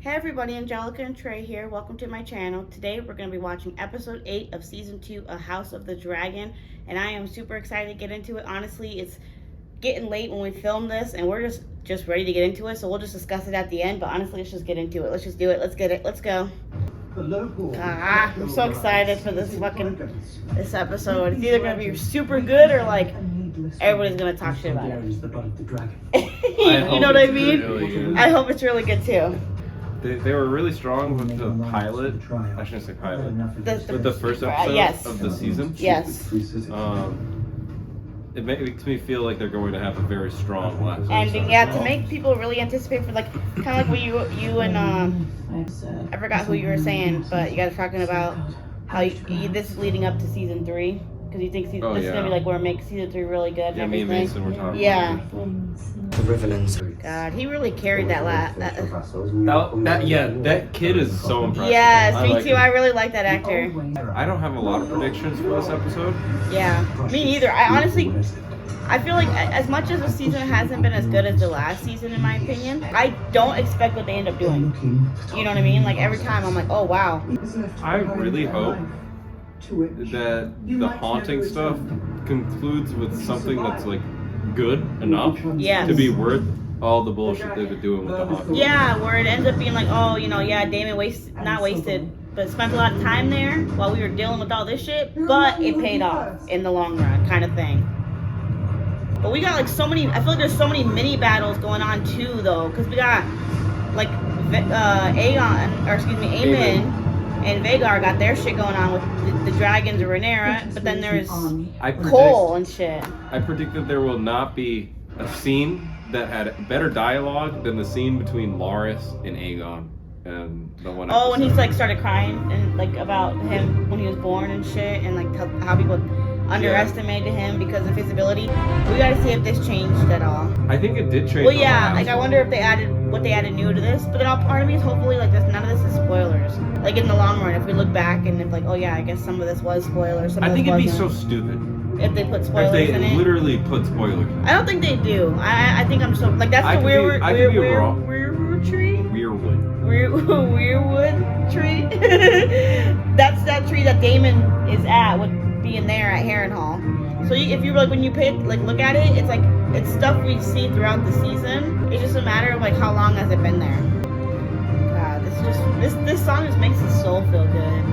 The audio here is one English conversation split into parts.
Hey everybody, Angelica and Trae here. Welcome to my channel. Today we're going to be watching episode 8 of season 2 of House of the Dragon, and I am super excited to get into it. Honestly, it's getting late when we film this and we're just ready to get into it, so we'll just discuss it at the end, but honestly, let's just get into it. Let's just do it. Let's get it. Let's go. I'm so excited for this episode. It's either going to be super good or like everybody's going to talk shit about it. You know what I mean? Really, I hope it's really good too. They were really strong with the pilot. I shouldn't say pilot. With the first episode of the season. Yes. It makes me feel like they're going to have a very strong last ending. Yeah, to make people really anticipate for like kind of like what you and I forgot who you were saying, but you guys were talking about how this is leading up to season 3 because you think this is gonna be like where it makes season 3 really good. Yeah, me and Mason were talking. Yeah. The Riverlands. God, he really carried that that kid is so impressive. Yes, me too. I really like that actor. I don't have a lot of predictions for this episode. Yeah, me neither. I feel like as much as the season hasn't been as good as the last season, in my opinion, I don't expect what they end up doing. You know what I mean? Like every time I'm like, oh wow. I really hope that the haunting stuff concludes with something that's like good enough to be worth all the bullshit they've been doing with the haunting. Yeah, where it ends up being like, oh, you know, yeah, Damon not wasted, but spent a lot of time there while we were dealing with all this shit, but it paid off in the long run, kind of thing. But we got like so many, I feel like there's so many mini battles going on too, though, because we got like Aemon and Vhagar got their shit going on with the dragons of Rhaenyra, but then there's Cole and shit. I predict that there will not be a scene that had better dialogue than the scene between Loras and Aegon and the one. Oh, when he's like started crying and like about him when he was born and shit, and like how people underestimated him because of his ability. We gotta see if this changed at all. I think it did change. Well, yeah, like I wonder if they added new to this, but then part of me is hopefully like none of this is spoilers. Like in the long run, if we look back and if like, oh yeah, I guess some of this was spoilers. I think it'd be so stupid if they put spoilers in it. If they literally put spoilers in it. I don't think they do. I think I'm so like that's the weirwood tree. Weirwood tree. That's that tree that Damon is at with being there at Harrenhal. So if you like when you look at it, it's like it's stuff we see throughout the season. It's just a matter of like how long has it been there. God, this song just makes the soul feel good.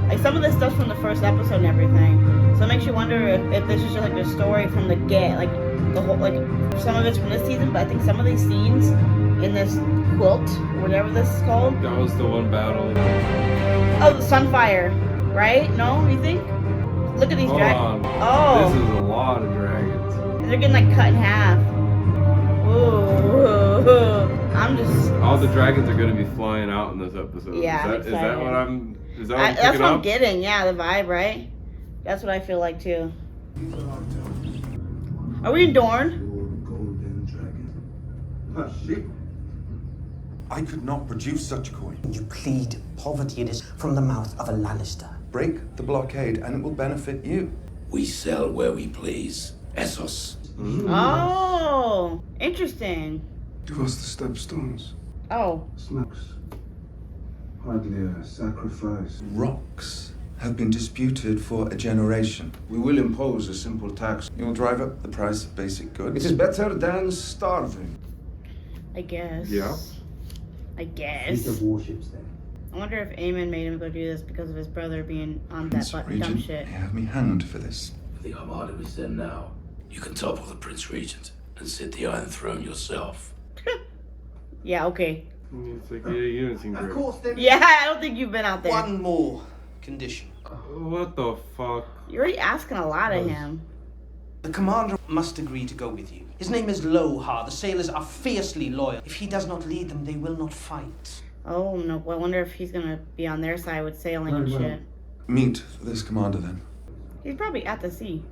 Like some of this stuff's from the first episode and everything, so it makes you wonder if this is just like the story from the get, like the whole like some of it's from this season, but I think some of these scenes in this quilt, whatever this is called. That was the one battle. Oh, the Sunfire, right? No, you think? Look at these dragons. Oh, this is a lot of dragons. They're getting like cut in half. Ooh, I'm just. All the dragons are going to be flying out in this episode. Yeah, is that what I'm? Is that what that's what I'm getting? Yeah, the vibe, right? That's what I feel like too. Are we in Dorne? I could not produce such a coin. You plead poverty. It is from the mouth of a Lannister. Break the blockade and it will benefit you. We sell where we please. Essos. Oh, interesting. Give us the stepstones. Oh. Smokes. Hardly a sacrifice. Rocks have been disputed for a generation. We will impose a simple tax. It will drive up the price of basic goods. It is better than starving. I guess. Yeah. I guess. The warships there. I wonder if Aemon made him go do this because of his brother being on that dumb shit. You have me hanged for this. For the Armada we send now, you can topple the Prince Regent and sit the Iron Throne yourself. Yeah, okay. It's like, you don't seem great. Of course, there is I don't think you've been out there. one more condition. What the fuck? You're already asking a lot of him. The commander must agree to go with you. His name is Lohar. The sailors are fiercely loyal. If he does not lead them, they will not fight. Oh, no. I wonder if he's going to be on their side with sailing and shit. Meet this commander then. He's probably at the sea.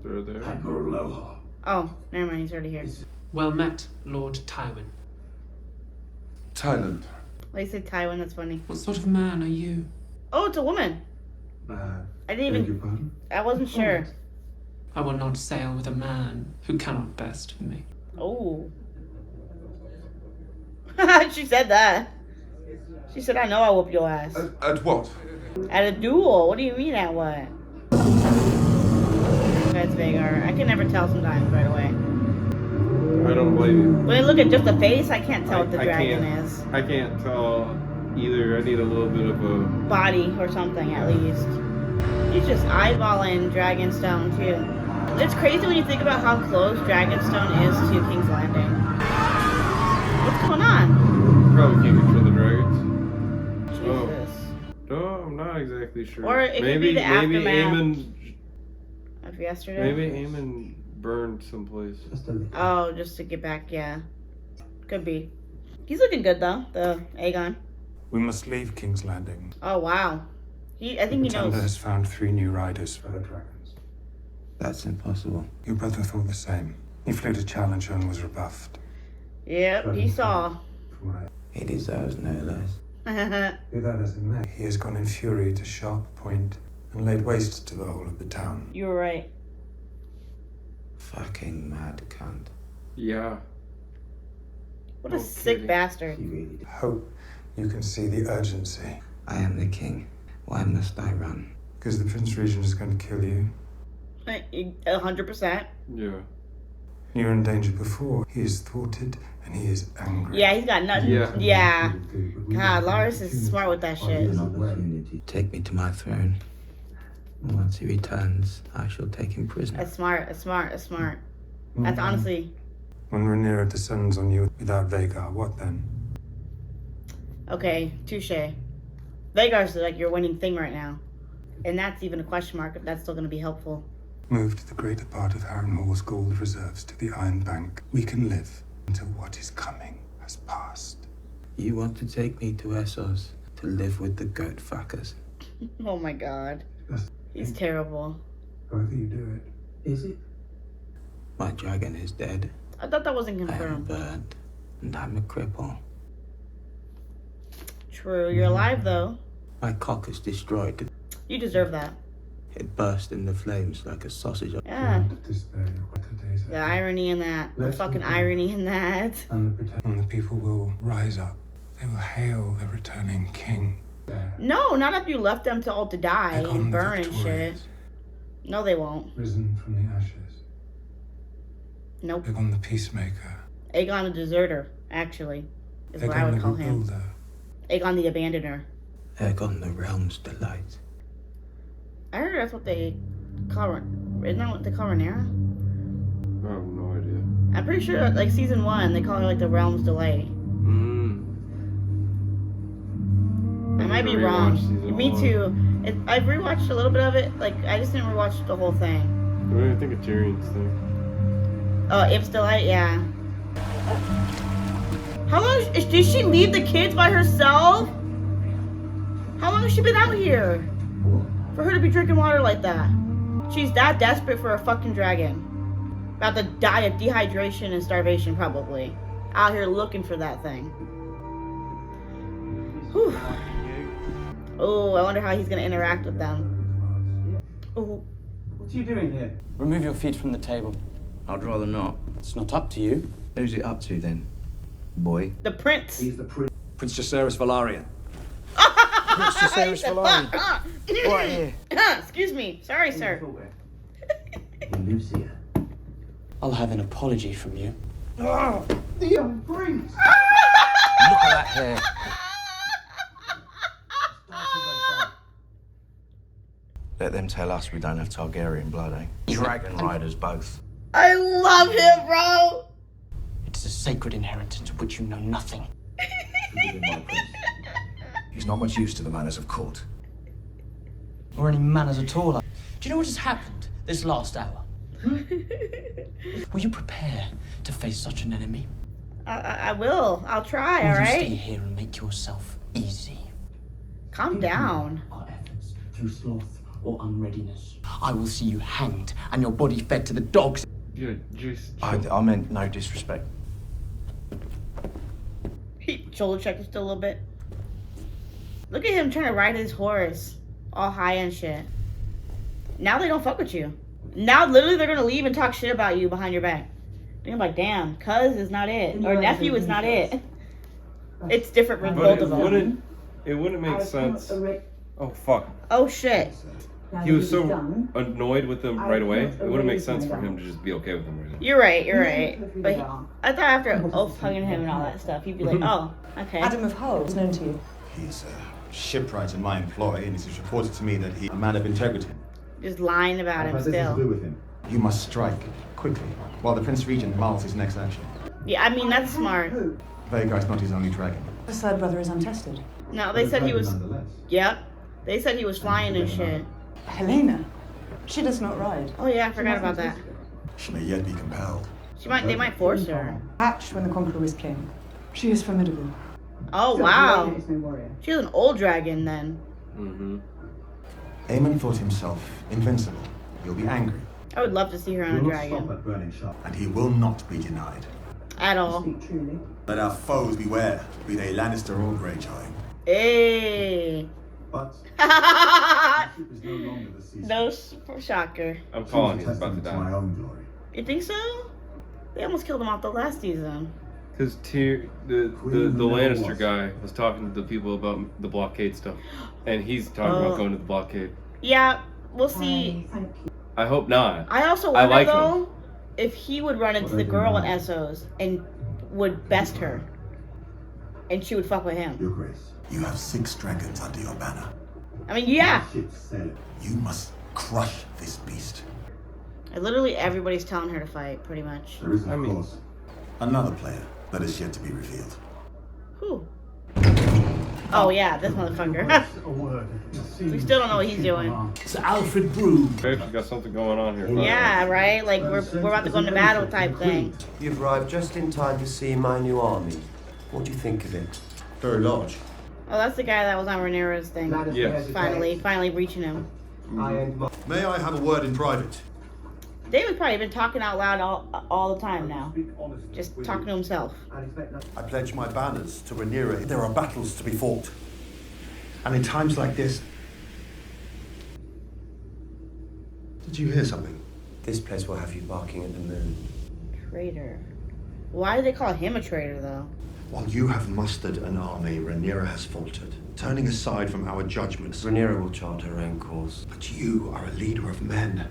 They're there. Admiral Lohar. Oh, never mind. He's already here. Well met, Lord Tywin. Thailand. Well, you said Tywin. That's funny. What sort of man are you? Oh, it's a woman. I didn't Beg your even... pardon? I wasn't sure. I will not sail with a man who cannot best me. Oh. She said that. She said, I know I'll whoop your ass. At what? At a duel. What do you mean at what? That's Vagar. I can never tell sometimes right away. I don't blame you. When I look at just the face, I can't tell what the dragon can't, is. I can't tell either. I need a little bit of a Body or something at least. He's just eyeballing Dragonstone too. It's crazy when you think about how close Dragonstone is to King's Landing. What's going on? probably can't control the dragons. Jesus. No, I'm not exactly sure. Or it could be the maybe aftermath Aemon. of yesterday. Maybe Aemon burned someplace. Oh, just to get back, yeah. Could be. He's looking good though, the Aegon. We must leave King's Landing. Oh wow. I think he Pretender knows. has found 3 new riders for her dragons. That's impossible. Your brother thought the same. He flew to challenge her and was rebuffed. Yep, he saw. From what He deserves no less. be that as it may, he has gone in fury to Sharp Point and laid waste to the whole of the town. You were right. Fucking mad cunt. Yeah. What a No sick kidding. bastard. He really did. Hope you can see the urgency, I am the king. Why must I run? because the Prince Regent is going to kill you. 100%. Yeah. You were in danger before. He is thwarted and he is angry. Yeah, he's got nothing. Yeah. God, Lars is smart with that shit. Take me to my throne. And once he returns, I shall take him prisoner. That's smart. That's smart. That's smart. That's honestly. When Rhaenyra descends on you without Vhagar, what then? Okay, touche. Vagar's like your winning thing right now. And that's even a question mark if that's still going to be helpful. Moved the greater part of Harrenhal's gold reserves to the Iron Bank. We can live until what is coming has passed. You want to take me to Essos to live with the goat fuckers? Oh my god. Yes. He's terrible. However you do it. Is it? My dragon is dead. I thought that wasn't I am confirmed. burnt. And I'm a cripple. True. You're alive though. My cock is destroyed. You deserve that. It burst in the flames like a sausage. Yeah. Despair of better days The ahead. irony in that. The fucking irony in that. And the people will rise up. They will hail the returning king. No, not if you left them to all to die Aegon and the burn and shit. victorious, No, they won't. risen from the ashes. Nope. Aegon the peacemaker. Aegon the deserter, actually, is what I Aegon would the call him. rebuilder. Aegon the abandoner. Aegon the realm's delight. I heard that's what they call. Isn't that what they call Rhaenyra? I have no idea. I'm pretty sure, like season 1, they call her like the realm's delay. I might be wrong. Me too. I've rewatched a little bit of it. Like I just didn't rewatch the whole thing. What do you think of Tyrion's thing? Oh, Ip's delight, yeah. How long did she leave the kids by herself? How long has she been out here? For her to be drinking water like that. She's that desperate for a fucking dragon. About to die of dehydration and starvation, probably. Out here looking for that thing. Whew. Oh, I wonder how he's gonna interact with them. Oh, What are you doing here? Remove your feet from the table. I'd rather not. It's not up to you. Who's it up to then, boy? the prince. He's the prince. Prince Jacaerys Velaryon. Prince Jacaerys Velaryon. Right here. Excuse me. Sorry, sir. He lives here. I'll have an apology from you. The young prince! Look at that hair. Let them tell us we don't have Targaryen blood, eh? Dragon riders both. I love him, bro. It is a sacred inheritance of which you know nothing. He's not much use to the manners of court. Or any manners at all. Do you know what has happened this last hour? Will you prepare to face such an enemy? I will. I'll try, Or will you stay alright? here and make yourself easy? Calm down. Our efforts through sloth or unreadiness. I will see you hanged and your body fed to the dogs. Yeah, just. I meant no disrespect. He shoulder checked just a little bit. Look at him trying to ride his horse. All high and shit. Now they don't fuck with you. Now, literally, they're gonna leave and talk shit about you behind your back. They're like, damn, cuz is not it, or nephew is not it. It's different for both of them. It wouldn't make sense. Oh fuck. Oh shit. He was so annoyed with them right away. It wouldn't make sense for him to just be okay with them right now. You're right. You're right. But I thought after Oath hugging him and all that stuff, he'd be like, oh, okay. Adam of Hull is known to you. He's a shipwright in my employ, and it's reported to me that he's a man of integrity. Just lying about him still. You must strike quickly, while the Prince Regent mulls his next action. Yeah, I mean, that's smart. Vhagar's not his only dragon. The third brother is untested. No, they said he was... Yep. They said he was flying and shit. Helena? She does not ride. Oh yeah, I forgot about that. She may yet be compelled. They might force her. Hatched when the Conqueror was king. She is formidable. Oh wow. She's an old dragon then. Mm-hmm. Aemon thought himself invincible. You'll be angry. I would love to see her on a dragon. And he will not be denied. At all. Let our foes beware, be they Lannister or Greyjoy. Hey. But no shocker. I'm calling he's about to die. You think so? They almost killed him off the last season. Because the Lannister guy was talking to the people about the blockade stuff, and he's talking about going to the blockade. Yeah, we'll see. I hope not. I also wonder though if he would run into the girl in Essos and would best her, and she would fuck with him. Your Grace, you have 6 dragons under your banner. I mean, yeah. You must crush this beast. Literally everybody's telling her to fight, pretty much. There is, of course, another player that is yet to be revealed. Who? Oh yeah, this motherfucker. We still don't know what he's doing. Sir Alfred Broom. Babe, we got something going on here. Yeah, right? Like, we're about to go into battle type thing. You've arrived just in time to see my new army. What do you think of it? Very large. Oh, that's the guy that was on Rhaenyra's thing. Yes. Finally reaching him. May I have a word in private? David's probably been talking out loud all the time now. Just talking to himself. I pledge my banners to Rhaenyra. There are battles to be fought. And in times like this... Did you hear something? This place will have you barking at the moon. Traitor. Why do they call him a traitor, though? While you have mustered an army, Rhaenyra has faltered, turning aside from our judgments. Rhaenyra will chart her own course. But you are a leader of men.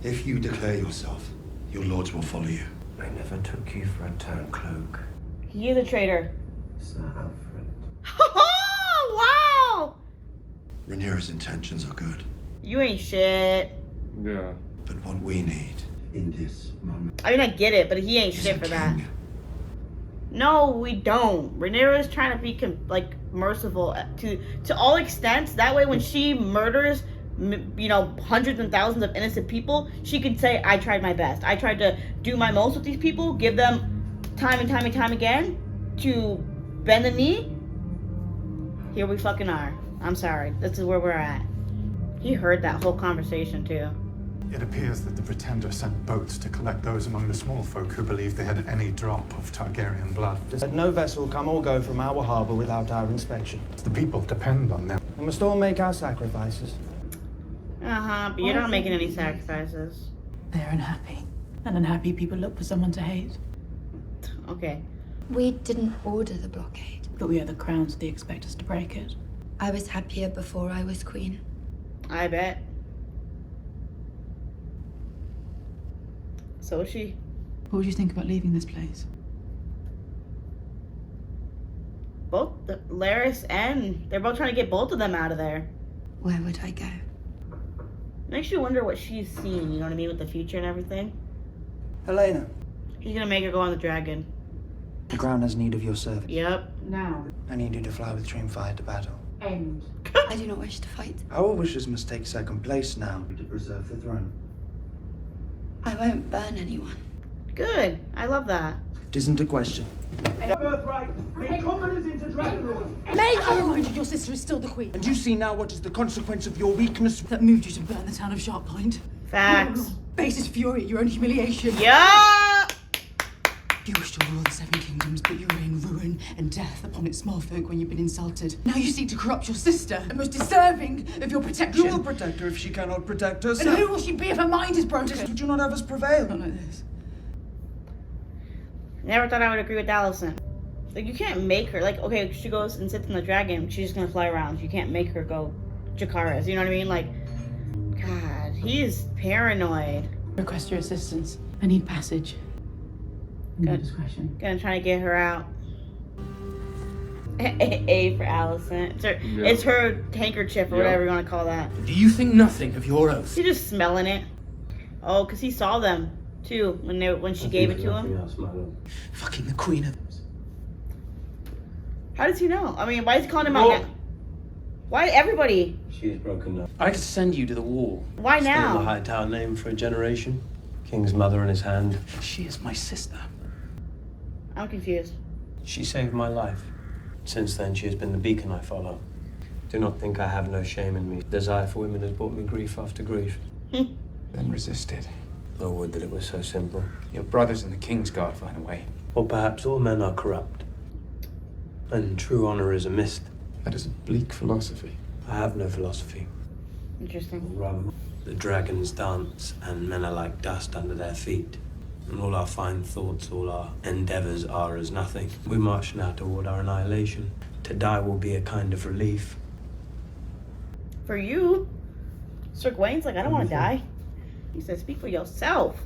If you declare yourself, your lords will follow you. I never took you for a turncloak. He is a traitor. Sir Alfred. Wow! Rhaenyra's intentions are good. You ain't shit. Yeah. But what we need in this moment... I mean, I get it, but he ain't shit for that. No, we don't. Rhaenyra is trying to be merciful to all extents. That way, when she murders, hundreds and thousands of innocent people, she can say, "I tried my best. I tried to do my most with these people. Give them time and time and time again to bend the knee." Here we fucking are. I'm sorry. This is where we're at. He heard that whole conversation too. It appears that the Pretender sent boats to collect those among the small folk who believed they had any drop of Targaryen blood. Let no vessel come or go from our harbour without our inspection. The people depend on them. We must all make our sacrifices. But you're not making any sacrifices. They're unhappy. And unhappy people look for someone to hate. Okay. We didn't order the blockade. But we are the crown, so they expect us to break it. I was happier before I was queen. I bet. So is she. What would you think about leaving this place? Both Larys and they're both trying to get both of them out of there. Where would I go? Makes you wonder what she's seen, you know what I mean, with the future and everything. Helena. He's gonna make her go on the dragon. The crown has need of your service. Yep. Now. I need you to fly with Trae to battle. End. I do not wish to fight. Our wishes must take second place now to preserve the throne. I won't burn anyone. Good. I love that. It isn't a question. Birthright, make confidence into Dragonlord. May I remind you, your sister is still the queen. And you see now what is the consequence of your weakness? That moved you to burn the town of Sharppoint. Facts. Basis fury at your own humiliation. Yeah. You wish to rule the Seven Kingdoms, but you rain ruin and death upon its small folk when you've been insulted. Now you seek to corrupt your sister, the most deserving of your protection. Who will protect her if she cannot protect herself? And who will she be if her mind is broken? Would you not have us prevail? Not like this. Never thought I would agree with Allison. Like, you can't make her, like, okay, she goes and sits on the dragon, she's just gonna fly around. You can't make her go Jakara's, you know what I mean? Like, God, he is paranoid. Request your assistance. I need passage. Good discretion. Gonna try to get her out. A for Allison. It's her handkerchief or whatever you want to call that. Do you think nothing of your oath? She's just smelling it. Oh, because he saw them too when she gave it to him. Fucking the queen of... How does he know? I mean, why is he calling him out now? Why everybody? She's broken up. I could send you to the wall. Why Still now? the Hightower name for a generation. King's mother in his hand. She is my sister. I'm confused. She saved my life. Since then, she has been the beacon I follow. Do not think I have no shame in me. Desire for women has brought me grief after grief. Then resisted. Oh, would that it was so simple. Your brothers in the King's Guard find a way. Or perhaps all men are corrupt. And true honor is a mist. That is a bleak philosophy. I have no philosophy. Interesting. The dragons dance, and men are like dust under their feet. And all our fine thoughts, all our endeavors are as nothing. We march now toward our annihilation. To die will be a kind of relief. For you, Sir Gawain's like, I don't want to die. He said, speak for yourself.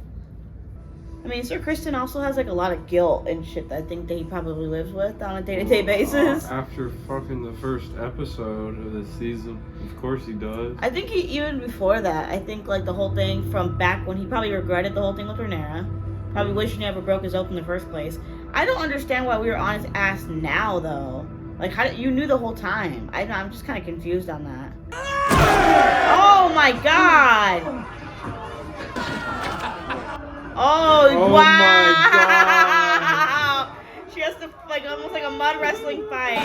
I mean, Sir Kristen also has like a lot of guilt and shit that I think that he probably lives with on a day-to-day basis. After fucking the first episode of this season, of course he does. I think even before that, I think like the whole thing from back when he probably regretted the whole thing with Rhaenyra. Probably wish he never broke his oath in the first place. I don't understand why we were on his ass now, though. Like, how you knew the whole time? I'm just kind of confused on that. Oh my God! Oh wow! My God. She has to like almost like a mud wrestling fight.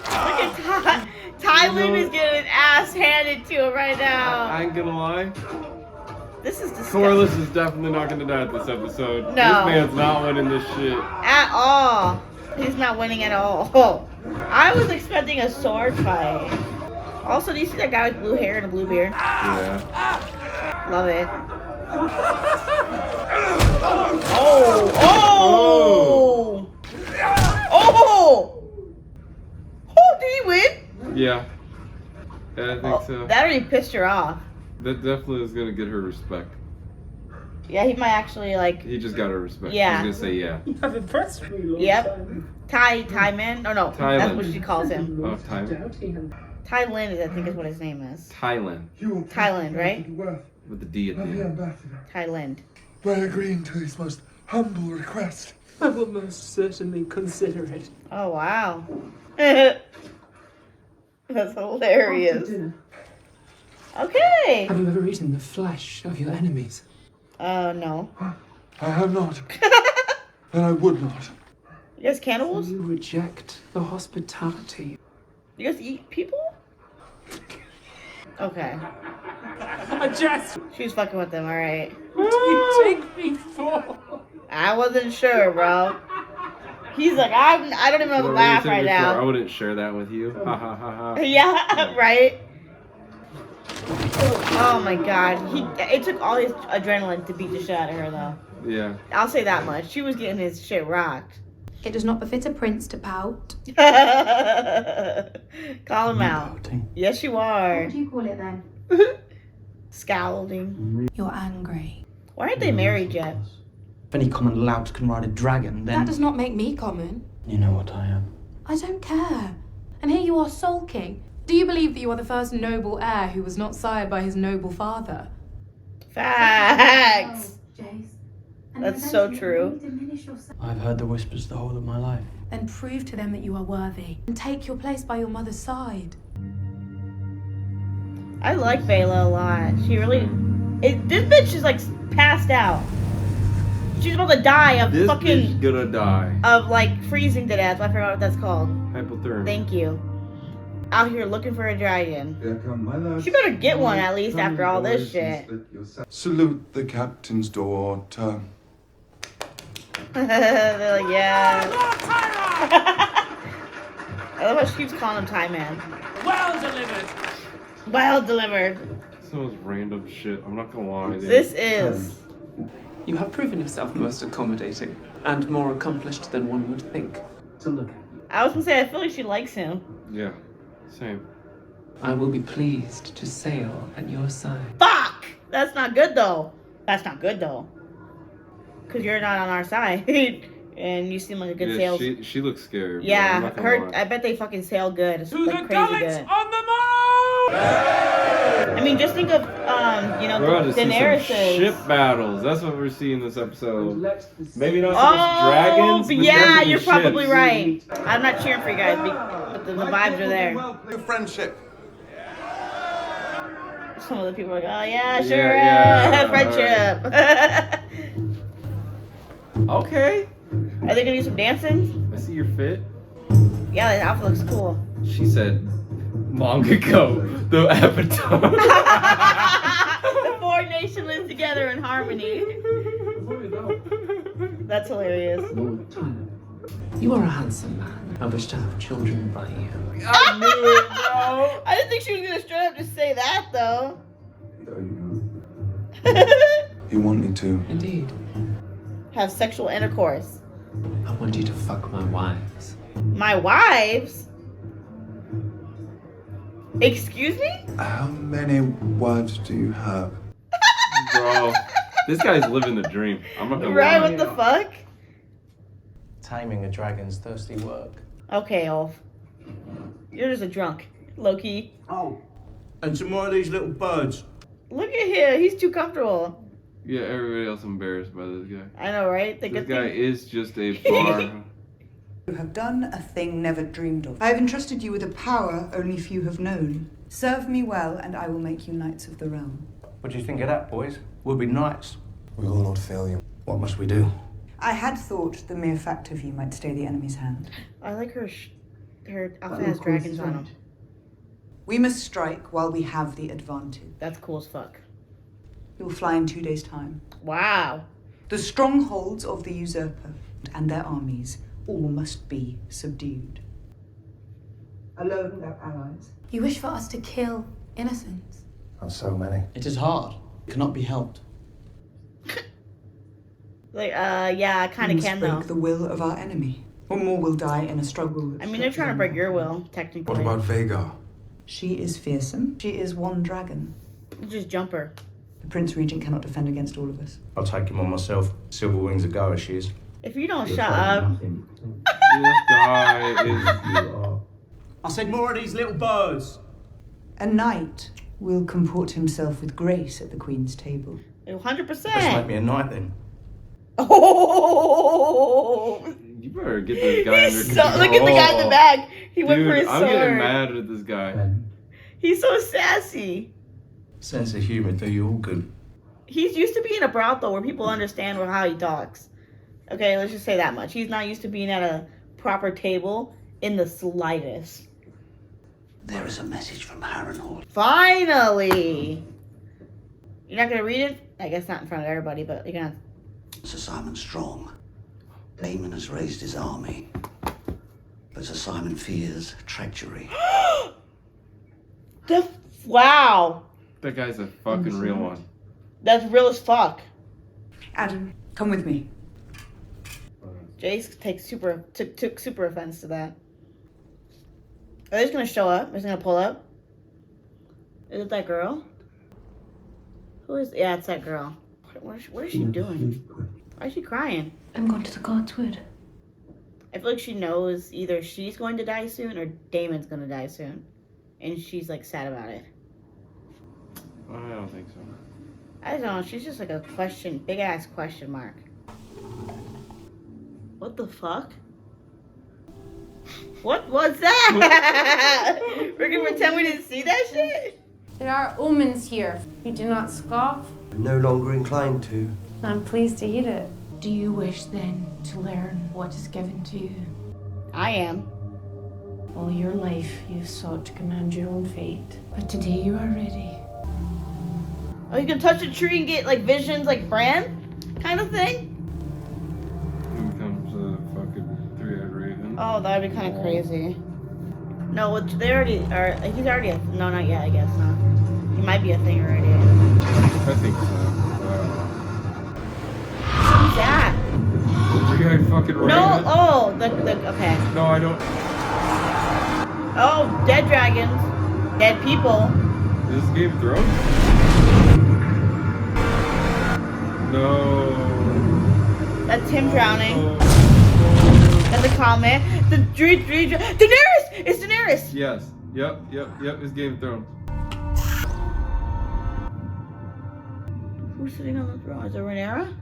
Look at Tyland is getting his ass handed to him right now. I ain't gonna lie. This is disgusting. Corlys is definitely not gonna die at this episode. No. This man's not winning this shit. At all. He's not winning at all. I was expecting a sword fight. Also, do you see that guy with blue hair and a blue beard? Yeah. Love it. Oh! Oh! Oh! Oh! Did he win? Yeah. Yeah, I think so. That already pissed her off. That definitely is gonna get her respect. Yeah, he might actually like. He just got her respect. Yeah. He's gonna say yeah. You have impressed me, Lord. Yep. Tyman? Oh no, that's Tyland. what she calls him. Oh, Tyland. Tyland, I think is what his name is. Tyland. Thailand, right? With the D at the end. Thailand. By agreeing to his most humble request. I will most certainly consider it. Oh wow. That's hilarious. Okay. Have you ever eaten the flesh of your enemies? No. I have not. And I would not. You guys cannibals? So you reject the hospitality. You guys eat people? Okay. I just... She's fucking with them, alright. What do you take me for? I wasn't sure, bro. He's like, I don't even know how to laugh right I now. wouldn't share that with you. Ha ha ha ha. Yeah, right? Oh my god. It took all his adrenaline to beat the shit out of her, though. Yeah. I'll say that much. She was getting his shit rocked. It does not befit a prince to pout. Call him out. Pouting. Yes, you are. What do you call it then? Scowling. You're angry. Why aren't they married yet? If any common lout can ride a dragon, then... That does not make me common. You know what I am. I don't care. And here you are sulking. Do you believe that you are the first noble heir who was not sired by his noble father? Facts. Oh, Jace. And That's so eventually true. you may diminish yourself. I've heard the whispers the whole of my life. Then prove to them that you are worthy and take your place by your mother's side. I like Bela a lot. She really... this bitch is like passed out. She's about to die of This fucking... bitch gonna die. Of like freezing to death. I forgot what that's called. Hypothermia. Thank you. Out here looking for a dragon. Here come my lads. She better get one at least after all this shit. Salute the captain's daughter. They're like, yeah. I love how she keeps calling him Tie Man. Well delivered. Well delivered. Some of this random shit. I'm not gonna lie. Dude. This is. You have proven yourself most accommodating and more accomplished than one would think. To look at. I was gonna say, I feel like she likes him. Yeah, same. I will be pleased to sail at your side. Fuck! That's not good though. That's not good though. Cause you're not on our side. And you seem like a good sales. She looks scary. Yeah, I bet they fucking sail good. It's like crazy good. On the move! I mean, just think of you know, we're about to see Daenerys. some ship battles. That's what we're seeing this episode. Maybe not so Oh, much dragons. But yeah, definitely you're probably ships. right. I'm not cheering for you guys, but the vibes are there. Good friendship. Some of the people are like, oh yeah, sure, Yeah, friendship. Okay. Are they gonna do some dancing? I see your fit. Yeah, the outfit looks cool. She said, long ago, the Avatar. The four nations live together in harmony. That's hilarious. You are a handsome man. I wish to have children by you. I knew it, bro. I didn't think she was gonna straight up just say that though. You want me to? Indeed. Have sexual intercourse. I want you to fuck my wives. My wives? Excuse me? How many wives do you have? Bro, this guy's living the dream. I'm not gonna Right, lie. what the fuck? Taming a dragon's thirsty work. Okay, Ulf. You're just a drunk. Low-key. Oh. And some more of these little birds. Look at him. He's too comfortable. Yeah, everybody else embarrassed by this guy. I know, right? This guy is just a bar. You have done a thing never dreamed of. I have entrusted you with a power only few have known. Serve me well, and I will make you knights of the realm. What do you think of that, boys? We'll be knights. We will not fail you. What must we do? I had thought the mere fact of you might stay the enemy's hand. I like her outfit has dragons on them. We must strike while we have the advantage. That's cool as fuck. You will fly in 2 days' time. Wow. The strongholds of the usurper and their armies all must be subdued. Alone without allies. You wish for us to kill innocents? And so many. It is hard. It cannot be helped. Like, yeah, I kind of can though. Break the will of our enemy. Or more will die in a struggle. I mean, they're trying to break your will, technically. What about Vhagar? She is fearsome. She is one dragon. Just jump her. The Prince Regent cannot defend against all of us. I'll take him on myself. Silver wings a go as she is. If you don't shut up. This guy is. I said more of these little birds. A knight will comport himself with grace at the Queen's table. 100%. Let's make me a knight then. Oh! You better get this guy under control. Look at the guy in the back. He went Dude, for his I'm sword. getting mad at this guy. He's so sassy. Sense of humor do you all good. He's used to being a brothel where people understand how he talks. Okay, let's just say that much. He's not used to being at a proper table in the slightest. There is a message from Harrenhal. Finally! You're not gonna read it? I guess not in front of everybody, but you're gonna. Sir Simon Strong. Daemon has raised his army. But Sir Simon fears treachery. Wow! That guy's a fucking real one. That's real as fuck. Adam, come with me. Jace took super offense to that. Are they just gonna show up? Is it gonna pull up? Is it that girl? Who is? Yeah, it's that girl. What is she doing? Why is she crying? I'm going to the God's Wood. I feel like she knows either she's going to die soon or Damon's gonna die soon, and she's like sad about it. I don't think so. I don't know. She's just like a big ass question mark. What the fuck? What was that? We're gonna pretend we didn't see that shit? There are omens here. You do not scoff. I'm no longer inclined to. I'm pleased to hear it. Do you wish then to learn what is given to you? I am. All your life you've sought to command your own fate, but today you are ready. Oh, you can touch a tree and get like visions like Bran? Kind of thing? Oh, that'd be kind of crazy. No, which they already are. He's already a. No, not yet. I guess no. He might be a thing already. I think so. Who's that? The guy fucking No. Oh, the okay. No, I don't. Oh, dead dragons, dead people. Is this Game of Thrones? No. That's him drowning. That's a comment. The Daenerys! It's Daenerys! Yes. Yep. It's Game of Thrones. Who's sitting on the throne? Is it Rhaenyra?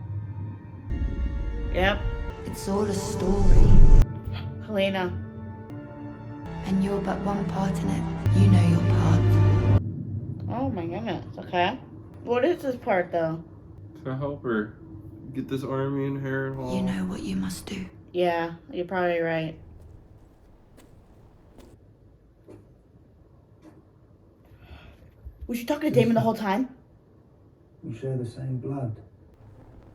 Yep. It's all a story. Helena. And you're but one part in it. You know your part. Oh my goodness. Okay. What is this part though? To help her get this army in Harrenhal. You know what you must do. Yeah, you're probably right. Was she talking to Damon the whole time? We share the same blood.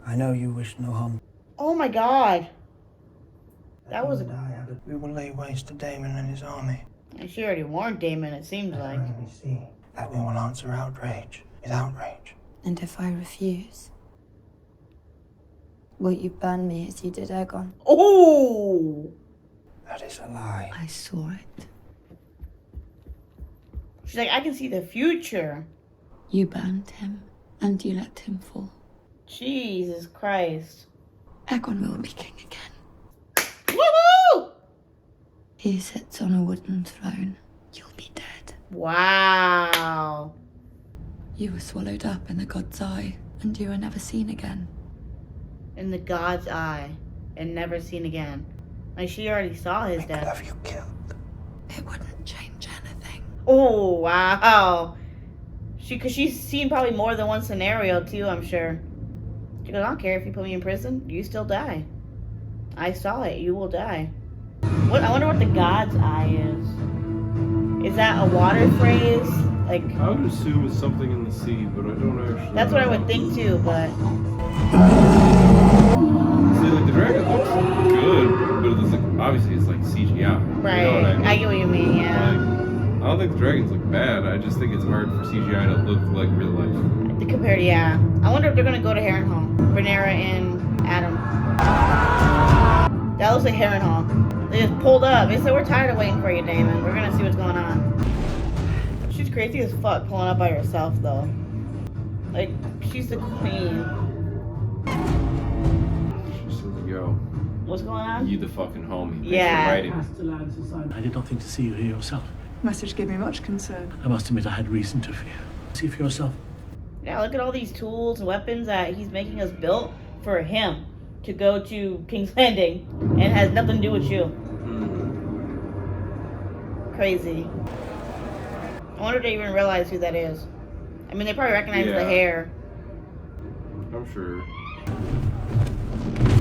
I know you wish no harm. Oh my god. That was. We will lay waste to Damon and his army. And she already warned Damon, it seems like. See that we will answer outrage with outrage. And if I refuse, will you burn me as you did Aegon? Oh! That is a lie. I saw it. She's like, I can see the future. You burned him, and you let him fall. Jesus Christ. Aegon will be king again. Woohoo! He sits on a wooden throne. You'll be dead. Wow. You were swallowed up in the god's eye, and you were never seen again. In the god's eye, and never seen again. Like, she already saw his death. Have you killed? It wouldn't change anything. Oh, wow. Because she's seen probably more than one scenario, too, I'm sure. She goes, I don't care if you put me in prison, you still die. I saw it, you will die. What? I wonder what the god's eye is. Is that a water phrase? Like, I would assume it's something in the sea, but I don't actually. That's what I would think too, but. See, like the dragon looks good, but it's like obviously it's like CGI. Right. You know what I mean? I get what you mean. Yeah. Like, I don't think the dragons look bad. I just think it's hard for CGI to look like real life. Compared, yeah. I wonder if they're gonna go to Harrenhal. Rhaenyra and Adam. That looks like Harrenhal. They just pulled up. They said, we're tired of waiting for you, Damon. We're gonna see what's going on. She's crazy as fuck pulling up by herself, though. Like, she's the queen. She says, yo. What's going on? You the fucking homie. Yeah. I did not think to see you here yourself. Message gave me much concern. I must admit I had reason to fear. See for yourself. Yeah, look at all these tools and weapons that he's making us build for him to go to King's Landing, and it has nothing to do with you. Crazy. I wonder if they even realize who that is. I mean, they probably recognize the hair. I'm sure.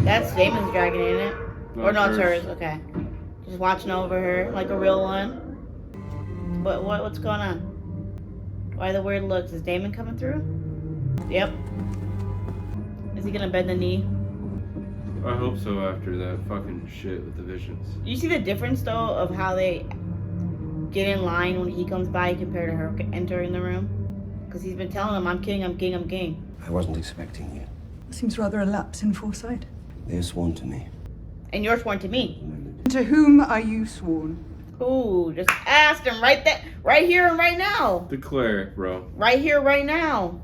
That's Damon's dragon, ain't it? Or no, it's hers. hers. Okay. Just watching over her like a real one. What's going on? Why the weird looks? Is Damon coming through? Yep. Is he gonna bend the knee? I hope so after that fucking shit with the visions. You see the difference though of how they get in line when he comes by compared to her entering the room? Because he's been telling him, I'm king, I'm king, I'm king. I wasn't expecting you. Seems rather a lapse in foresight. They're sworn to me. And you're sworn to me. To whom are you sworn? Ooh, just ask him right here and right now. Declare, bro. Right here, right now.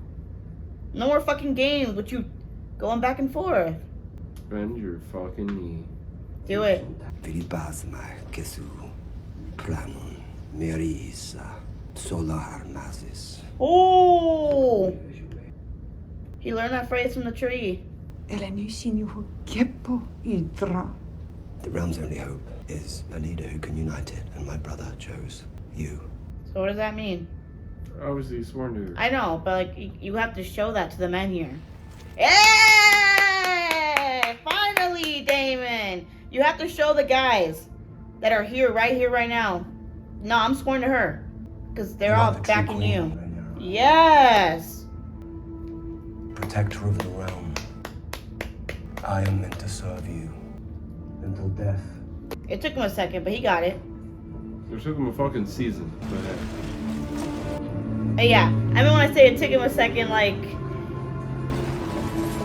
No more fucking games with you going back and forth. Bend your fucking knee. Do it. Oh! He learned that phrase from the tree. The realm's only hope is a leader who can unite it, and my brother chose you. So what does that mean? Obviously he's sworn to her. I know, but like you have to show that to the men here. Hey! Finally, Damon! You have to show the guys that are here, right now. No, I'm sworn to her. Because they're all backing you. Yes! Protector of the realm. I am meant to serve you until death. It took him a second, but he got it. It took him a fucking season. But Yeah, I mean when I say it took him a second, like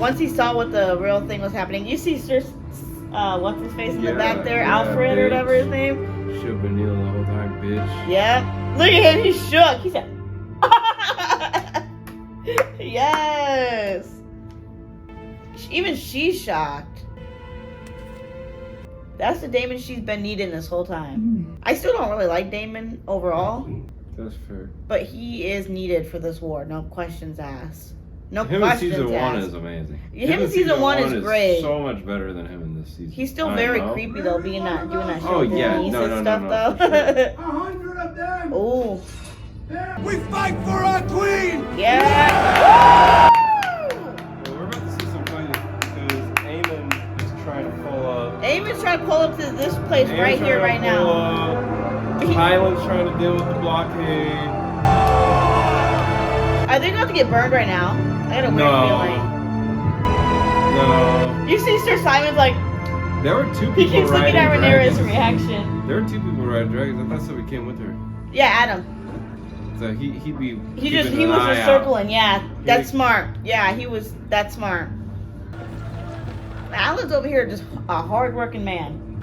once he saw what the real thing was happening. You see, what's his face in the back there, Alfred or whatever his name. Should have been kneeling the whole time, bitch. Yeah, look at him, he's shook. He said, yes. Even she's shocked. That's the Damon she's been needing this whole time. I still don't really like Damon overall. That's fair. But he is needed for this war. No questions asked. No him questions in season asked. 1 is amazing. Him in season 1 is great. So much better than him in this season. He's still very creepy though, doing that show. Oh yeah, no, stuff though. $100 of them. Oh. We fight for our queen. Yeah. We're about to see some fighting because Eamon is trying to pull up. Eamon's trying to pull up to this place right here, right now. Highland's trying to deal with the blockade. Are they going to get burned right now? I got a weird feeling. No. You see Sir Simon's like... There were 2 people He keeps looking at Rhaenyra's reaction. There were 2 people riding dragons. I thought somebody came with her. Yeah, Adam. So he'd be... He was just circling, yeah. That's smart. Yeah, that's smart. Alan's over here just a hard-working man.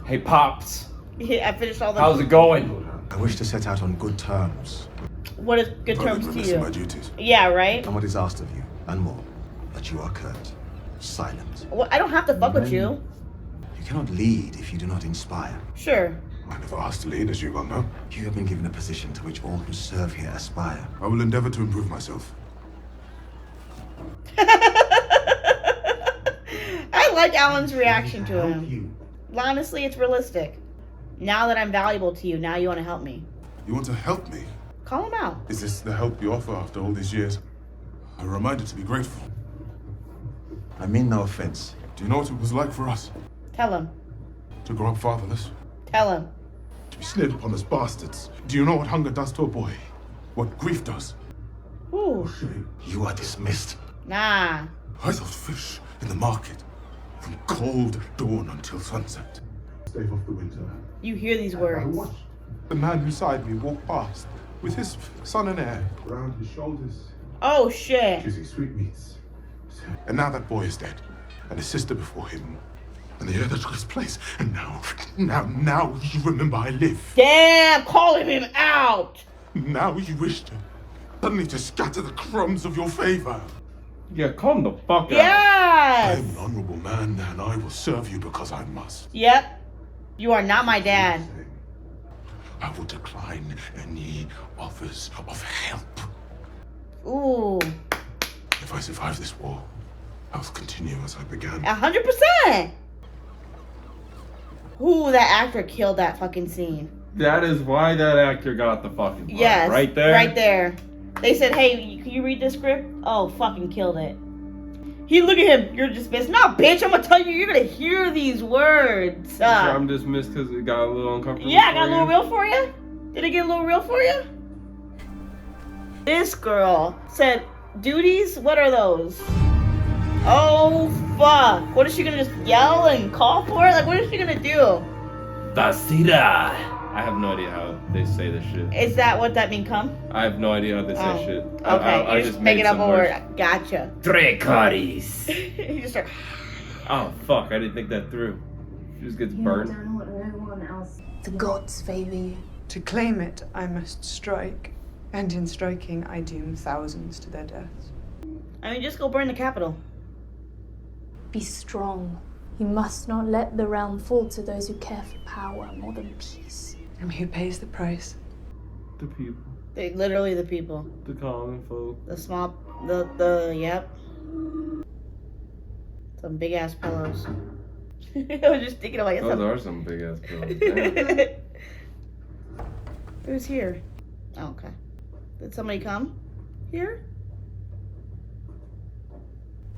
Hey, Pops. I finished all the... How's it going? I wish to set out on good terms. What is good terms to you? My duties. Yeah, right? And what is asked of you, and more, that you are curt, silent. Well, I don't have to fuck with you. You cannot lead if you do not inspire. Sure. I never asked to lead, as you well know. You have been given a position to which all who serve here aspire. I will endeavor to improve myself. I like Alan's reaction to him. Honestly, it's realistic. Now that I'm valuable to you, now you want to help me. You want to help me? Call him out. Is this the help you offer after all these years? A reminder to be grateful. I mean no offense. Do you know what it was like for us? Tell him. To grow up fatherless? Tell him. To be sneered upon as bastards? Do you know what hunger does to a boy? What grief does? Ooh. You are dismissed. Nah. I thought fish in the market. From cold dawn until sunset. Stave off the winter. You hear these words. The man beside me walked past with his son and heir around his shoulders. Oh shit. Choosing sweetmeats. And now that boy is dead. And his sister before him. And the heir that took his place. And now you remember I live. Damn, calling him out. Now you wish to suddenly to scatter the crumbs of your favor. Yeah, calm the fuck out. Yes. I am an honorable man, and I will serve you because I must. Yep. You are not my dad. I will decline any offers of help. Ooh. If I survive this war, I will continue as I began. 100%. Ooh, that actor killed that fucking scene. That is why that actor got the fucking part. Yes. Right there. Right there. They said, hey, can you read this script? Oh, fucking killed it. He look at him. You're dismissed. No, bitch. I'm gonna tell you. You're gonna hear these words. Sure I'm dismissed because it got a little uncomfortable. Yeah, I got a little real for you. Did it get a little real for you? This girl said, duties? What are those? Oh, fuck. What is she gonna just yell and call for it? Like, what is she gonna do? Tasira. I have no idea how they say this shit. Is that what that mean, come? I have no idea how they say shit. Okay, I you're just making up a word. Gotcha. Dracarys. You just start... Oh, fuck. I didn't think that through. She just gets burned. The gods favor you. To claim it, I must strike. And in striking, I doom thousands to their deaths. I mean, just go burn the capital. Be strong. You must not let the realm fall to those who care for power more than peace. And who pays the price? The people. They literally the people. The common folk. The small, yep. Some big ass pillows. I was just thinking about it. Those are some big ass pillows. Who's here? Oh, okay. Did somebody come here?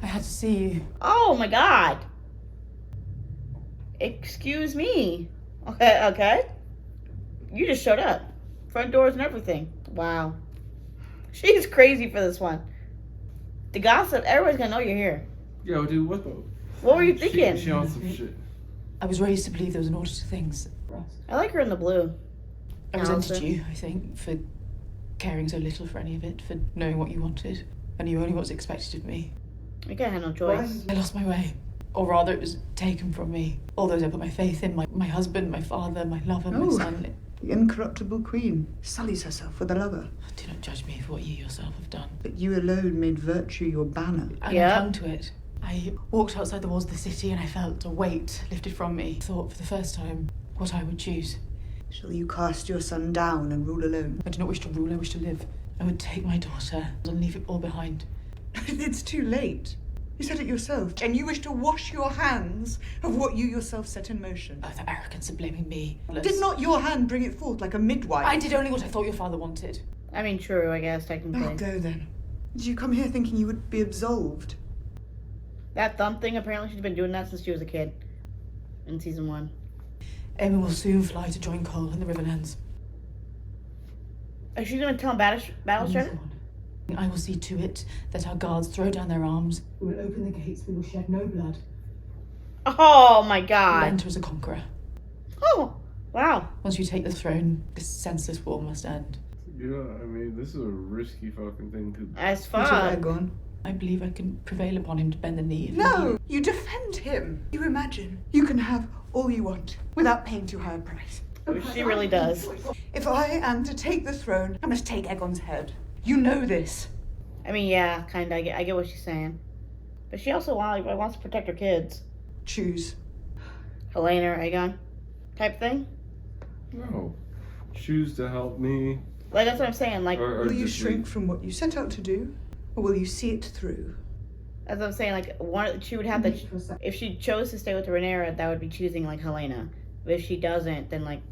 I had to see you. Oh my god. Excuse me. Okay. You just showed up. Front doors and everything. Wow. She's crazy for this one. The gossip, everybody's gonna know you're here. Yo, dude, what the? What were you thinking? She on some shit. I was raised to believe there was an order to things. I like her in the blue. I resented Allison. you, I think, for caring so little for any of it, for knowing what you wanted. I knew only what was expected of me. I had no choice. I lost my way. Or rather, it was taken from me. All those I put my faith in, my husband, my father, my lover, my son. The incorruptible queen sullies herself with a lover. Do not judge me for what you yourself have done. But you alone made virtue your banner. I clung to it. I walked outside the walls of the city and I felt a weight lifted from me. Thought for the first time what I would choose. Shall you cast your son down and rule alone? I do not wish to rule, I wish to live. I would take my daughter and leave it all behind. It's too late. You said it yourself. And you wish to wash your hands of what you yourself set in motion. Oh, the arrogance of blaming me. Did not your hand bring it forth like a midwife? I did only what I thought your father wanted. I mean, true, I guess, technically. Oh, go then. Did you come here thinking you would be absolved? That thumb thing, apparently she's been doing that since she was a kid. In season 1. Emma will soon fly to join Cole in the Riverlands. Is she gonna tell him battle strength? I will see to it that our guards throw down their arms. We will open the gates, we will shed no blood. Oh my god. Enter as a conqueror. Oh, wow. Once you take the throne, this senseless war must end. Yeah, I mean, this is a risky fucking thing to... As fuck. I believe I can prevail upon him to bend the knee. No, you defend him. You imagine you can have all you want without paying too high a price. She really does. If I am to take the throne, I must take Aegon's head. You know this. I mean, yeah, kinda. I get what she's saying. But she also wants to protect her kids. Choose. Helena or Aegon type thing? No. Choose to help me. Like, that's what I'm saying. Like, will you shrink from what you set out to do? Or will you see it through? That's what I'm saying. Like, she would have to... If she chose to stay with Rhaenyra, that would be choosing, like, Helena. But if she doesn't, then, like...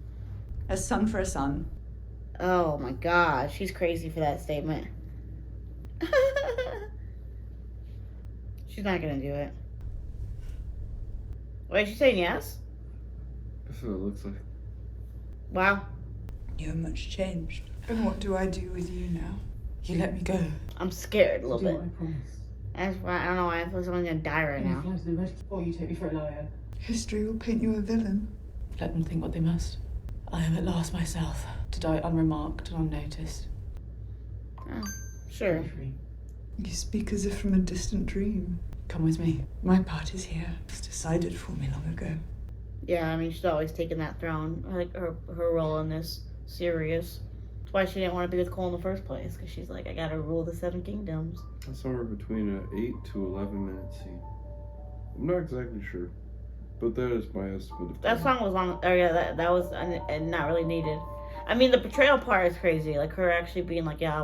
A son for a son. Oh my god, she's crazy for that statement. She's not gonna do it. Wait, she's saying yes? That's what it looks like. Wow. You're much changed. And what do I do with you now? You let me go. I'm scared a little bit. I promise. That's why I don't know why I feel like someone's gonna die right now. Fly to the rescue, or you take me for a liar. History will paint you a villain. Let them think what they must. I am at last myself, to die unremarked and unnoticed. Oh, sure. You speak as if from a distant dream. Come with me. My part is here. It's decided for me long ago. Yeah, I mean, she's always taken that throne. I like her role in this series. That's why she didn't want to be with Cole in the first place, because she's like, I gotta rule the 7 kingdoms. That's somewhere between an 8 to 11 minute scene. I'm not exactly sure, but that is my estimate of That time. song was long. Oh yeah, that was not really needed. I mean, the betrayal part is crazy. Like her actually being like, yeah,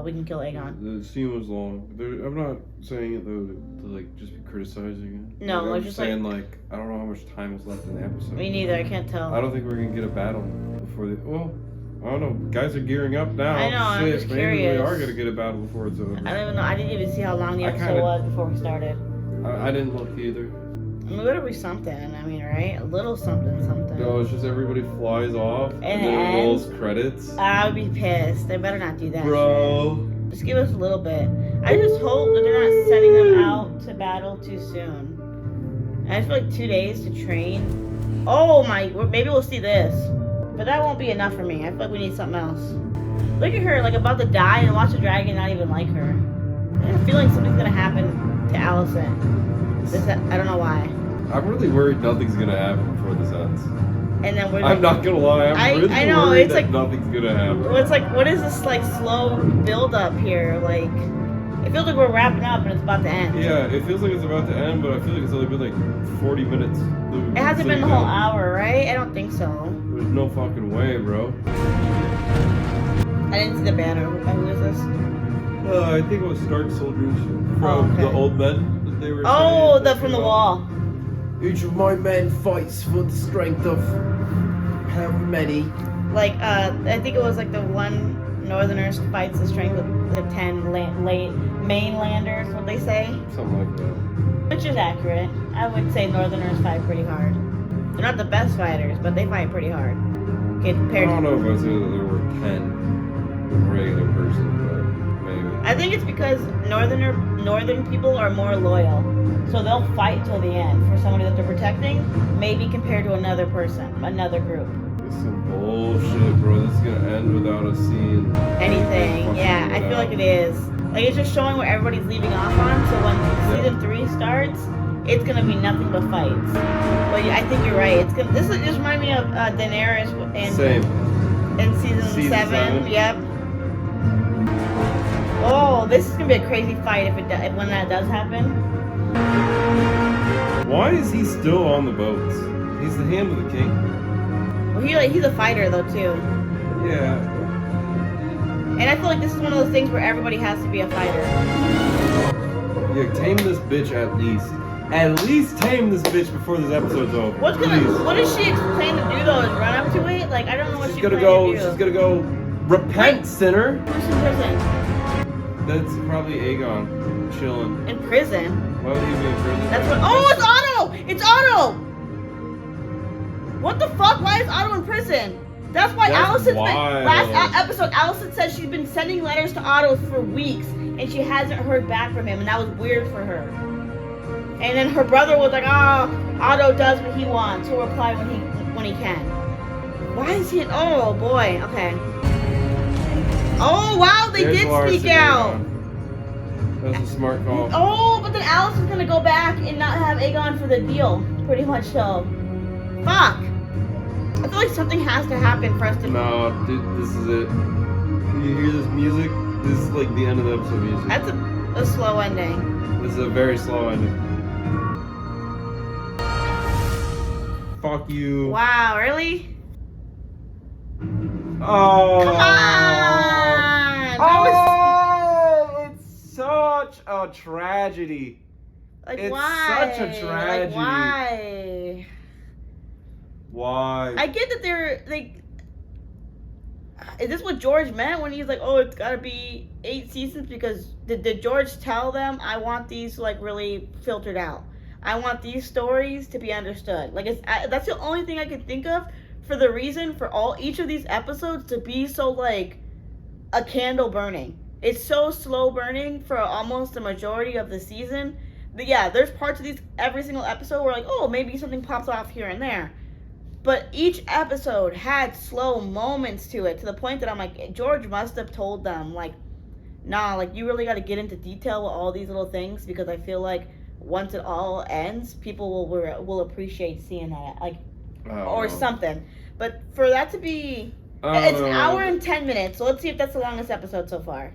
we can kill Aegon. The scene was long. I'm not saying it though to like just be criticizing it. No, like, I'm just just saying like I don't know how much time is left in the episode. Me neither. I can't tell. I don't think we're gonna get a battle before the. Well, I don't know. Guys are gearing up now. I know. I'm just maybe curious. we are gonna get a battle before it's over. I don't even know. I didn't even see how long the episode was before we started. I didn't look either. I mean, literally something. I mean, right? A little something. No, it's just everybody flies off and then it rolls credits. I would be pissed. They better not do that. Bro. Shit. Just give us a little bit. I just hope that they're not sending them out to battle too soon. I just feel like 2 days to train. Oh my, maybe we'll see this. But that won't be enough for me. I feel like we need something else. Look at her, like about to die and watch the dragon not even like her. I have a feeling something's gonna happen to Alicent. I don't know why. I'm really worried nothing's gonna happen before this ends. And then I'm not gonna lie, I'm really I know, worried it's that like, nothing's gonna happen. Well, it's like, what is this like slow build up here? Like, it feels like we're wrapping up and it's about to end. Yeah, it feels like it's about to end, but I feel like it's only been like 40 minutes. It hasn't been the whole hour, right? I don't think so. There's no fucking way, bro. I didn't see the banner. Who is this? I think it was Stark soldiers from the old men that they were Oh, saying. from the wall. Each of my men fights for the strength of however many. Like, I think it was like the one Northerners fights the strength of the 10 mainlanders, what they say? Something like that. Which is accurate. I would say Northerners fight pretty hard. They're not the best fighters, but they fight pretty hard. I don't know if I'd say that there were 10 regular person, but maybe. I think it's because northern people are more loyal. So they'll fight till the end for somebody that they're protecting, maybe compared to another person, another group. It's some bullshit, bro. This is gonna end without us seeing Anything. Yeah, I feel like it is. Like, it's just showing where everybody's leaving off on, so when season 3 starts, it's gonna be nothing but fights. But I think you're right. This just remind me of Daenerys in season 7. Yep. Oh, this is gonna be a crazy fight when that does happen. Why is he still on the boats? He's the hand of the king. Well, he's a fighter though too. Yeah. And I feel like this is one of those things where everybody has to be a fighter. Yeah, tame this bitch at least. At least tame this bitch before this episode's over. What does she plan to do though? Is run up to it? Like, I don't know what she's gonna planning to do. She's gonna go repent, sinner. Who's in prison? That's probably Aegon chilling. In prison? Why would he be in prison? That's what. Oh, it's Otto! It's Otto! What the fuck? Why is Otto in prison? That's why last episode, Allison said she's been sending letters to Otto for weeks and she hasn't heard back from him, and that was weird for her. And then her brother was like, "Oh, Otto does what he wants. He'll reply when he can." Why is he? Oh boy. Okay. Oh wow, they did sneak out. That was a smart call. Oh, but then Allison's gonna go back and not have Aegon for the deal, pretty much so. Fuck. I feel like something has to happen for us to. No, dude, this is it. You hear this music? This is like the end of the episode music. That's a slow ending. This is a very slow ending. Fuck you. Wow, really? Oh. Come on! Oh, it's such a tragedy. Like, it's why? such a tragedy. Like, why? Why? I get that they're like. Is this what George meant when he's like, "Oh, it's gotta be 8 seasons"? Because did George tell them, "I want these like really filtered out. I want these stories to be understood." Like, that's the only thing I could think of for the reason for each of these episodes to be so like a candle burning. It's so slow burning for almost the majority of the season. But yeah, there's parts of every single episode where like, oh, maybe something pops off here and there. But each episode had slow moments to it, to the point that I'm like, George must have told them, like, nah, like, you really got to get into detail with all these little things, because I feel like once it all ends, people will appreciate seeing that, like, or something. But for that to be, it's an hour and 10 minutes, so let's see if that's the longest episode so far.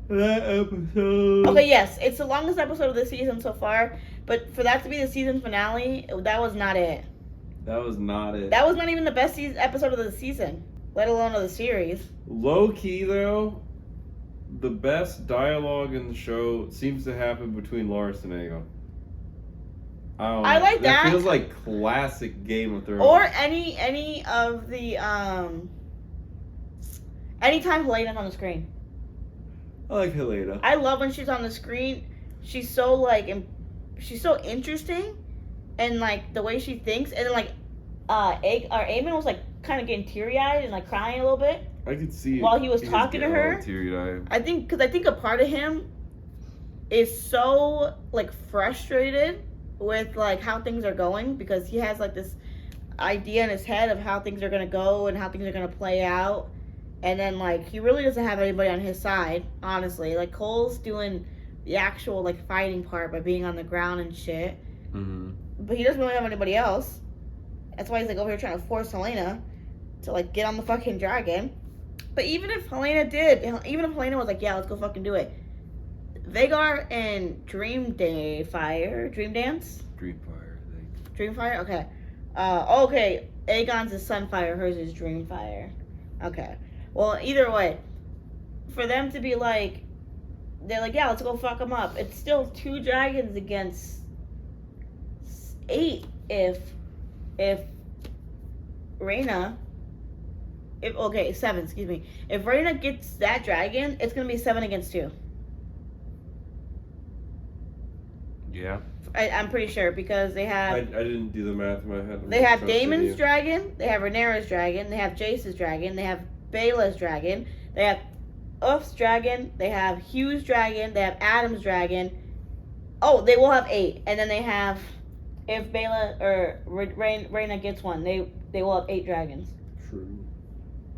That episode. Okay, yes, it's the longest episode of the season so far, but for that to be the season finale, that was not it. That was not it. That was not even the best episode of the season, let alone of the series. Low key though, the best dialogue in the show seems to happen between Loras and Aegon. I like that. That feels like classic Game of Thrones. Or any of the anytime Helena's on the screen. I like Helena. I love when she's on the screen. She's so she's so interesting. And like the way she thinks, and then like, Aemon was like kind of getting teary-eyed and like crying a little bit. I could see while he was talking to her. Teary-eyed. I think a part of him is so like frustrated with like how things are going, because he has like this idea in his head of how things are gonna go and how things are gonna play out, and then like he really doesn't have anybody on his side. Honestly, like Cole's doing the actual like fighting part by being on the ground and shit. Mm-hmm. But he doesn't really have anybody else. That's why he's like over here trying to force Helena to like get on the fucking dragon. But even if Helena was like, yeah, let's go fucking do it. Vagar and Dreamfire, okay. Okay. Aegon's is Sunfire, hers is Dreamfire. Okay. Well, either way, for them to be like, they're like, yeah, let's go fuck them up. It's still 2 dragons against 8 if Rhaena, 7, excuse me. If Rhaena gets that dragon, it's gonna be 7 against 2. Yeah. I'm pretty sure, because they have. I didn't do the math in my head. They have Daemon's dragon, they have Rhaenyra's dragon, they have Jace's dragon, they have Baela's dragon, they have Uff's dragon, they have Hugh's dragon, they have Adam's dragon. Oh, they will have 8, and then they have, if Bela or Reyna gets one, they will have 8 dragons. True.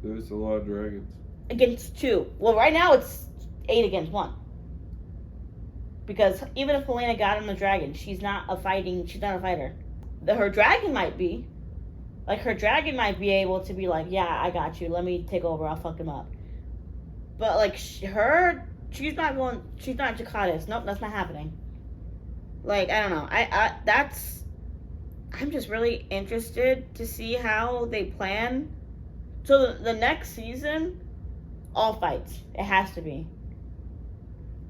There's a lot of dragons. Against 2. Well, right now it's 8 against 1. Because even if Helena got him the dragon, she's not a fighter. Her dragon might be. Like, her dragon might be able to be like, yeah, I got you. Let me take over. I'll fuck him up. But, like, she's not Jakadas. Nope, that's not happening. Like, I don't know. I'm just really interested to see how they plan. So, the next season, all fights. It has to be.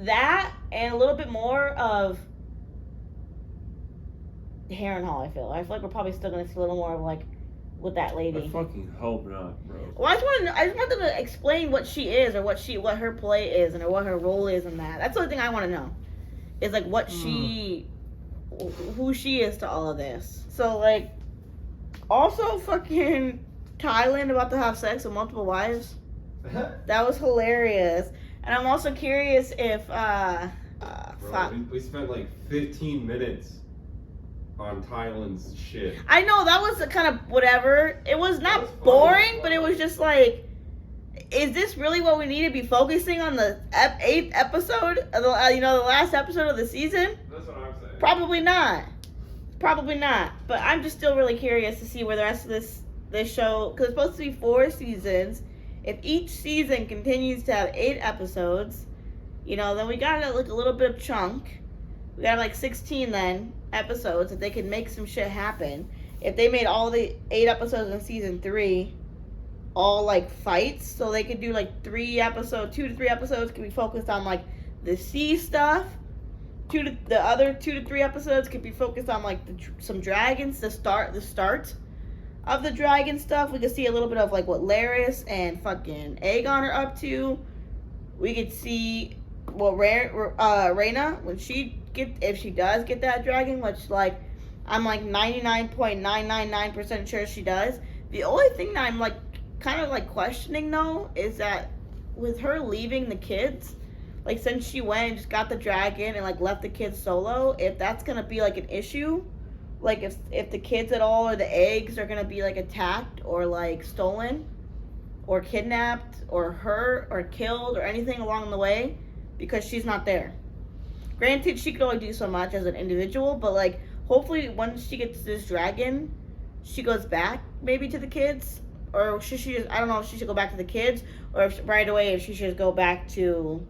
That and a little bit more of Harrenhal. I feel like we're probably still gonna see a little more of like with that lady. I fucking hope not, bro. Well, I just want them to explain what she is or what her play is and or what her role is in that. That's the only thing I want to know. Is like what who she is to all of this. So like, also fucking Thailand about to have sex with multiple wives. That was hilarious. And I'm also curious if, Bro, we spent like 15 minutes on Thailand's shit. I know, that was kind of whatever. It was not boring, but it was just like, is this really what we need to be focusing on the 8th episode? Of the last episode of the season? That's what I'm saying. Probably not. But I'm just still really curious to see where the rest of this show, because it's supposed to be 4 seasons. If each season continues to have 8 episodes, then we got like a little bit of chunk. We got like 16 then episodes if they can make some shit happen. If they made all the 8 episodes in season 3 all like fights, so they could do like 2 to 3 episodes could be focused on like the sea stuff. The other 2 to 3 episodes could be focused on like some dragons. The start of the dragon stuff. We could see a little bit of like what Laris and fucking Aegon are up to. We could see what Reyna if she does get that dragon, which like I'm like 99.999% sure she does. The only thing that I'm like kind of like questioning though is that with her leaving the kids, like since she went and just got the dragon and like left the kids solo, if that's gonna be like an issue. Like if the kids at all or the eggs are gonna be like attacked or like stolen or kidnapped or hurt or killed or anything along the way because she's not there. Granted, she could only do so much as an individual, but like hopefully once she gets this dragon, she goes back maybe to the kids, or should she just, I don't know if she should go back to the kids or if right away if she should go back to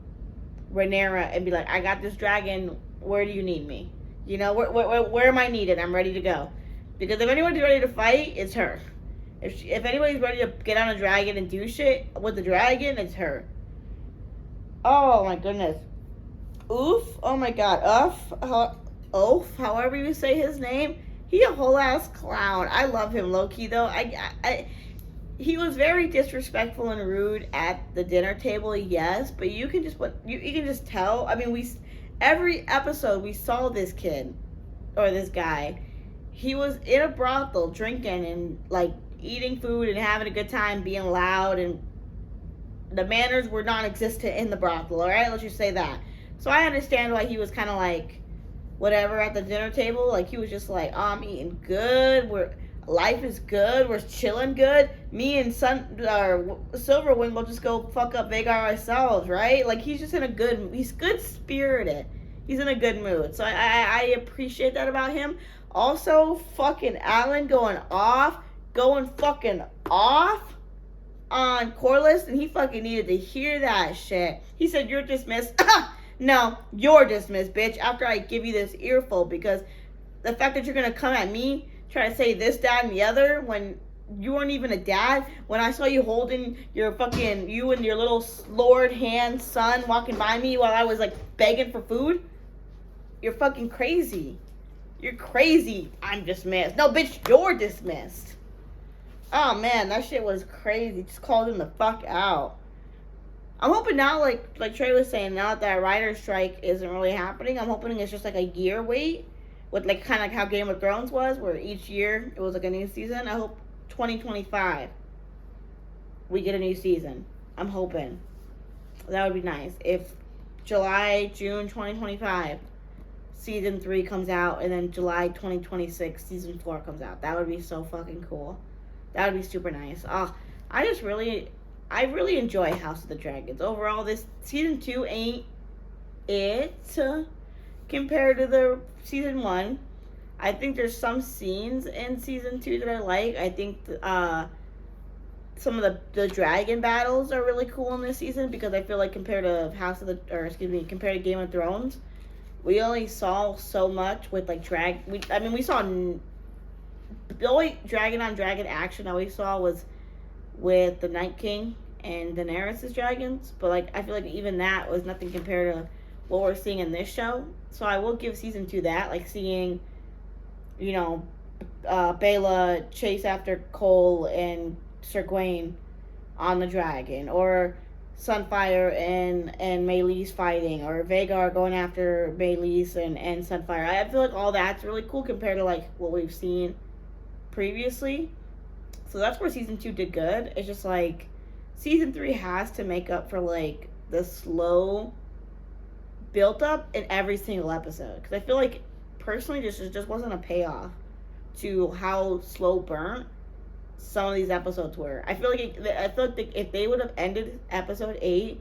Rhaenyra and be like, I got this dragon, where do you need me? Where am I needed? I'm ready to go. Because if anyone's ready to fight, it's her. If anybody's ready to get on a dragon and do shit with the dragon, it's her. Oh my goodness. Oof. Oh my god. Oof. However you say his name. He a whole ass clown. I love him low key though. He was very disrespectful and rude at the dinner table, yes, but you can just tell. I mean, every episode we saw this kid or this guy. He was in a brothel drinking and like eating food and having a good time, being loud, and the manners were non-existent in the brothel. All right, let's just say that. So I understand why he was kind of like whatever at the dinner table. Like he was just like, oh, I'm eating good. Life is good. We're chilling good. Me and Silverwing will just go fuck up Vhagar ourselves, right? Like he's just he's good spirited. He's in a good mood. So I appreciate that about him. Also, fucking Alan going fucking off on Corliss, and he fucking needed to hear that shit. He said, you're dismissed. No, you're dismissed, bitch, after I give you this earful, because the fact that you're gonna come at me, try to say this, that, and the other, when you weren't even a dad, when I saw you holding you and your little lord hand son walking by me while I was like begging for food, you're fucking crazy. You're crazy. I'm dismissed. No, bitch, you're dismissed. Oh, man, that shit was crazy. Just called him the fuck out. I'm hoping now, like Trae was saying, now that writer's strike isn't really happening, I'm hoping it's just like a year wait, with like kind of like how Game of Thrones was, where each year it was like a new season. I hope 2025 we get a new season. I'm hoping. That would be nice. If July, June 2025, season 3 comes out, and then July 2026 season 4 comes out. That would be so fucking cool. That would be super nice. I really enjoy House of the Dragons. Overall, this season 2 ain't it compared to the season 1. I think there's some scenes in season 2 that I like. I think some of the dragon battles are really cool in this season, because I feel like compared to compared to Game of Thrones, we only saw so much with like we saw the only dragon on dragon action that we saw was with the Night King and Daenerys' dragons, but like I feel like even that was nothing compared to what we're seeing in this show. So I will give season 2 that, like seeing, you know, Bela chase after Cole and Sir Gawain on the dragon, or Sunfire and Meleys fighting, or Vhagar going after Meleys and Sunfire. I feel like all that's really cool compared to like what we've seen previously. So that's where season 2 did good. It's just like season 3 has to make up for like the slow built up in every single episode, because I feel like personally just wasn't a payoff to how slow burnt some of these episodes were. I feel like if they would have ended episode 8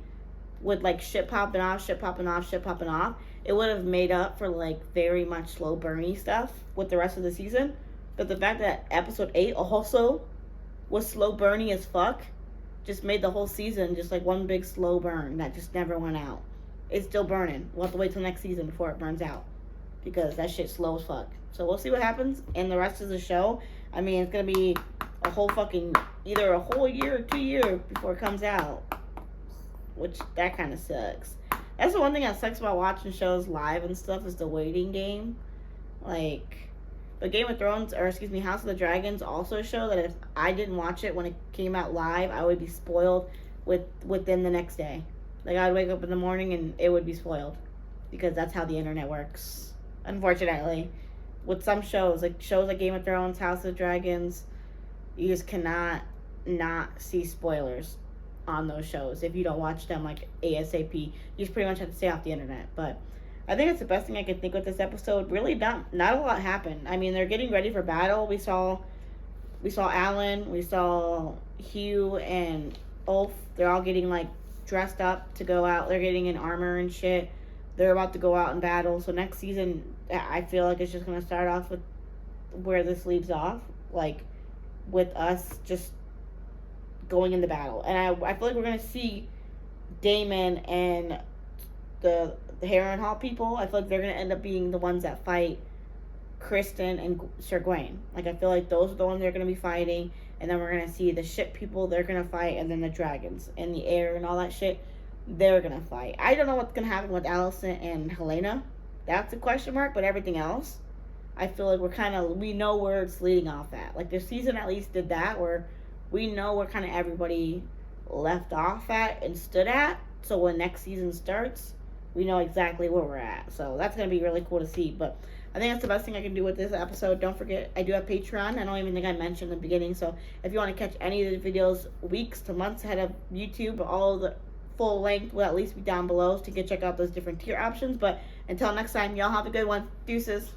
with like shit popping off, it would have made up for like very much slow burny stuff with the rest of the season. But the fact that episode 8 also was slow burny as fuck just made the whole season just like one big slow burn that just never went out. It's still burning. We'll have to wait till next season before it burns out, because that shit's slow as fuck. So we'll see what happens in the rest of the show. I mean, it's gonna be a whole fucking, either a whole year or 2 years before it comes out, which that kind of sucks. That's the one thing that sucks about watching shows live and stuff, is the waiting game. Like, but Game of Thrones, or excuse me, House of the Dragons also show that if I didn't watch it when it came out live, I would be spoiled within the next day. Like, I'd wake up in the morning and it would be spoiled, because that's how the internet works, unfortunately. With some shows like Game of Thrones, House of the Dragons, you just cannot not see spoilers on those shows if you don't watch them like ASAP. You just pretty much have to stay off the internet. But I think it's the best thing I could think with this episode. Really, not a lot happened. I mean, they're getting ready for battle. We saw Alan, we saw Hugh and Ulf. They're all getting like dressed up to go out. They're getting in armor and shit. They're about to go out in battle. So next season, I feel like it's just going to start off with where this leaves off, like with us just going into battle. And I feel like we're going to see Daemon and the Harrenhal people. I feel like they're going to end up being the ones that fight Kristen and Sir Gawain. Like, I feel like those are the ones they're going to be fighting. And then we're going to see the ship people, they're going to fight. And then the dragons in the air and all that shit, they're going to fight. I don't know what's going to happen with Alicent and Helena. That's a question mark. But everything else, I feel like we know where it's leading off at. Like, this season at least did that, where we know where kind of everybody left off at and stood at. So when next season starts, we know exactly where we're at. So that's going to be really cool to see. But I think that's the best thing I can do with this episode. Don't forget, I do have Patreon. I don't even think I mentioned in the beginning. So if you want to catch any of the videos weeks to months ahead of YouTube, all of the full length will at least be down below, so you can check out those different tier options. But until next time, y'all have a good one. Deuces.